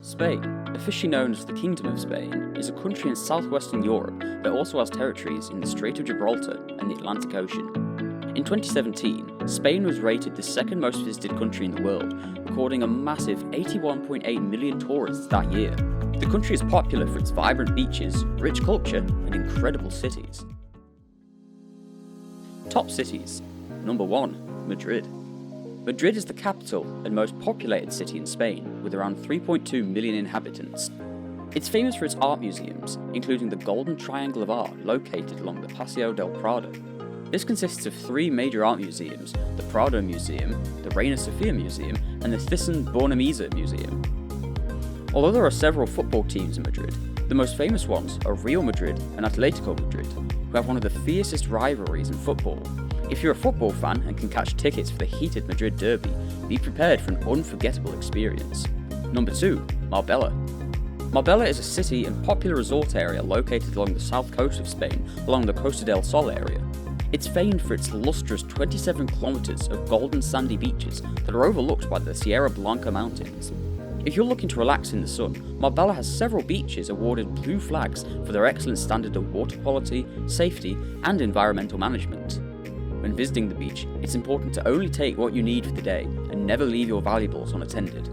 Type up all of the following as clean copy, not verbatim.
Spain, officially known as the Kingdom of Spain, is a country in southwestern Europe that also has territories in the Strait of Gibraltar and the Atlantic Ocean. In 2017, Spain was rated the second most visited country in the world, recording a massive 81.8 million tourists that year. The country is popular for its vibrant beaches, rich culture, and incredible cities. Top cities. Number 1. Madrid. Madrid is the capital and most populated city in Spain, with around 3.2 million inhabitants. It's famous for its art museums, including the Golden Triangle of Art located along the Paseo del Prado. This consists of 3 major art museums: the Prado Museum, the Reina Sofia Museum, and the Thyssen-Bornemisza Museum. Although there are several football teams in Madrid, the most famous ones are Real Madrid and Atletico Madrid, who have one of the fiercest rivalries in football. If you're a football fan and can catch tickets for the heated Madrid derby, be prepared for an unforgettable experience. Number 2. Marbella. Marbella is a city and popular resort area located along the south coast of Spain, along the Costa del Sol area. It's famed for its lustrous 27 kilometers of golden sandy beaches that are overlooked by the Sierra Blanca mountains. If you're looking to relax in the sun, Marbella has several beaches awarded blue flags for their excellent standard of water quality, safety, and environmental management. When visiting the beach, it's important to only take what you need for the day and never leave your valuables unattended.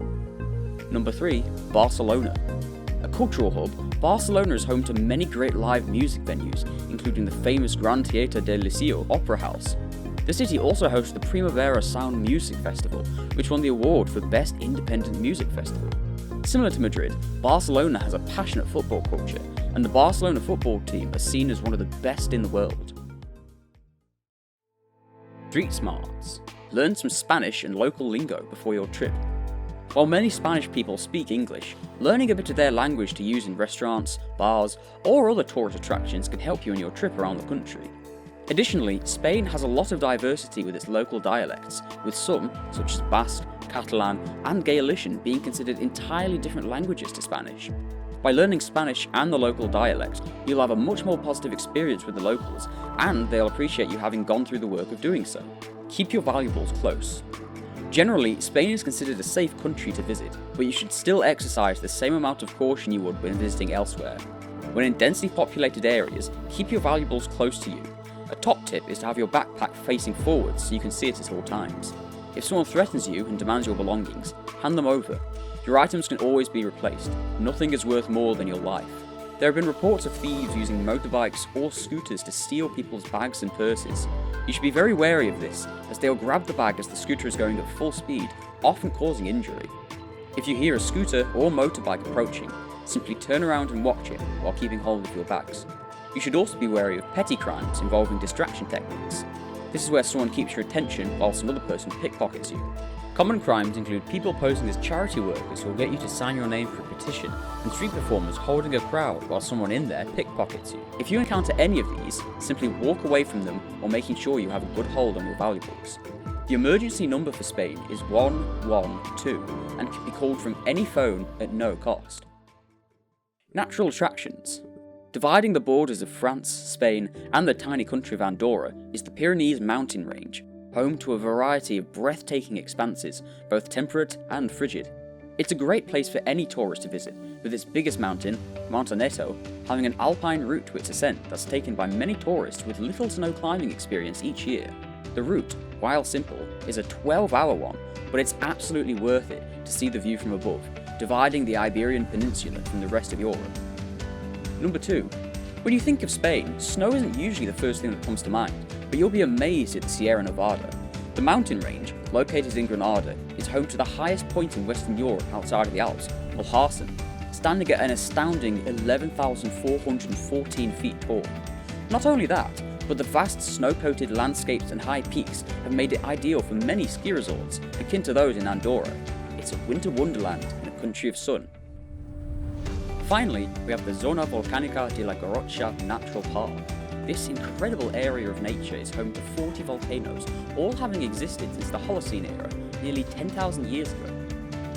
Number 3. Barcelona. A cultural hub, Barcelona is home to many great live music venues, including the famous Gran Teatre del Liceo Opera House. The city also hosts the Primavera Sound Music Festival, which won the award for Best Independent Music Festival. Similar to Madrid, Barcelona has a passionate football culture, and the Barcelona football team are seen as one of the best in the world. Street smarts. Learn some Spanish and local lingo before your trip. While many Spanish people speak English, learning a bit of their language to use in restaurants, bars, or other tourist attractions can help you in your trip around the country. Additionally, Spain has a lot of diversity with its local dialects, with some, such as Basque, Catalan, and Galician, being considered entirely different languages to Spanish. By learning Spanish and the local dialect, you'll have a much more positive experience with the locals, and they'll appreciate you having gone through the work of doing so. Keep your valuables close. Generally, Spain is considered a safe country to visit, but you should still exercise the same amount of caution you would when visiting elsewhere. When in densely populated areas, keep your valuables close to you. A top tip is to have your backpack facing forwards so you can see it at all times. If someone threatens you and demands your belongings, hand them over. Your items can always be replaced. Nothing is worth more than your life. There have been reports of thieves using motorbikes or scooters to steal people's bags and purses. You should be very wary of this, as they'll grab the bag as the scooter is going at full speed, often causing injury. If you hear a scooter or motorbike approaching, simply turn around and watch it while keeping hold of your bags. You should also be wary of petty crimes involving distraction techniques. This is where someone keeps your attention whilst another person pickpockets you. Common crimes include people posing as charity workers who will get you to sign your name for a petition, and street performers holding a crowd while someone in there pickpockets you. If you encounter any of these, simply walk away from them while making sure you have a good hold on your valuables. The emergency number for Spain is 112 and can be called from any phone at no cost. Natural attractions. Dividing the borders of France, Spain, and the tiny country of Andorra is the Pyrenees mountain range, home to a variety of breathtaking expanses, both temperate and frigid. It's a great place for any tourist to visit, with its biggest mountain, Mount Aneto, having an alpine route to its ascent that's taken by many tourists with little to no climbing experience each year. The route, while simple, is a 12-hour one, but it's absolutely worth it to see the view from above, dividing the Iberian Peninsula from the rest of Europe. Number 2. When you think of Spain, snow isn't usually the first thing that comes to mind, but you'll be amazed at the Sierra Nevada. The mountain range, located in Granada, is home to the highest point in Western Europe outside of the Alps, Alharsen, standing at an astounding 11,414 feet tall. Not only that, but the vast snow-coated landscapes and high peaks have made it ideal for many ski resorts, akin to those in Andorra. It's a winter wonderland in a country of sun. Finally, we have the Zona Volcanica de la Garrocha Natural Park. This incredible area of nature is home to 40 volcanoes, all having existed since the Holocene era, nearly 10,000 years ago.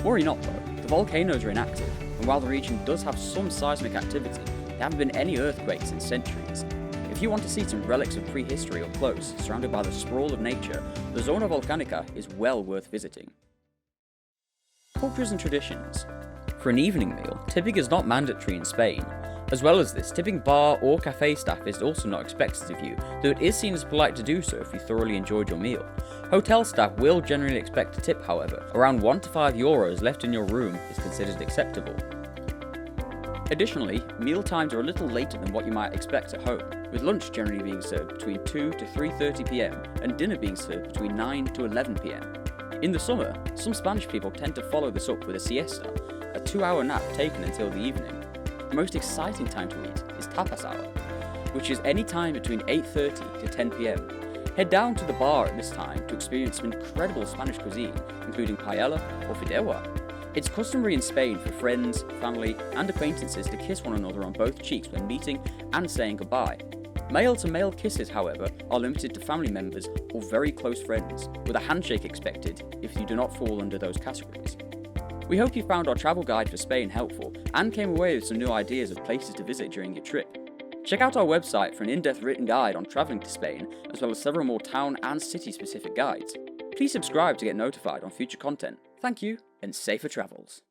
Worry not though, the volcanoes are inactive, and while the region does have some seismic activity, there haven't been any earthquakes in centuries. If you want to see some relics of prehistory up close, surrounded by the sprawl of nature, the Zona Volcanica is well worth visiting. Cultures and traditions. For an evening meal, tipping is not mandatory in Spain. As well as this, tipping bar or cafe staff is also not expected of you, though it is seen as polite to do so if you thoroughly enjoyed your meal. Hotel staff will generally expect a tip, however. Around 1 to 5 euros left in your room is considered acceptable. Additionally, meal times are a little later than what you might expect at home, with lunch generally being served between 2 to 3:30 PM and dinner being served between 9 to 11 PM. In the summer, some Spanish people tend to follow this up with a siesta, a 2-hour nap taken until the evening. The most exciting time to eat is tapas hour, which is any time between 8:30 to 10 PM. Head down to the bar at this time to experience some incredible Spanish cuisine, including paella or fideuà. It's customary in Spain for friends, family, and acquaintances to kiss one another on both cheeks when meeting and saying goodbye. Male-to-male kisses, however, are limited to family members or very close friends, with a handshake expected if you do not fall under those categories. We hope you found our travel guide for Spain helpful and came away with some new ideas of places to visit during your trip. Check out our website for an in-depth written guide on travelling to Spain, as well as several more town and city-specific guides. Please subscribe to get notified on future content. Thank you, and safer travels.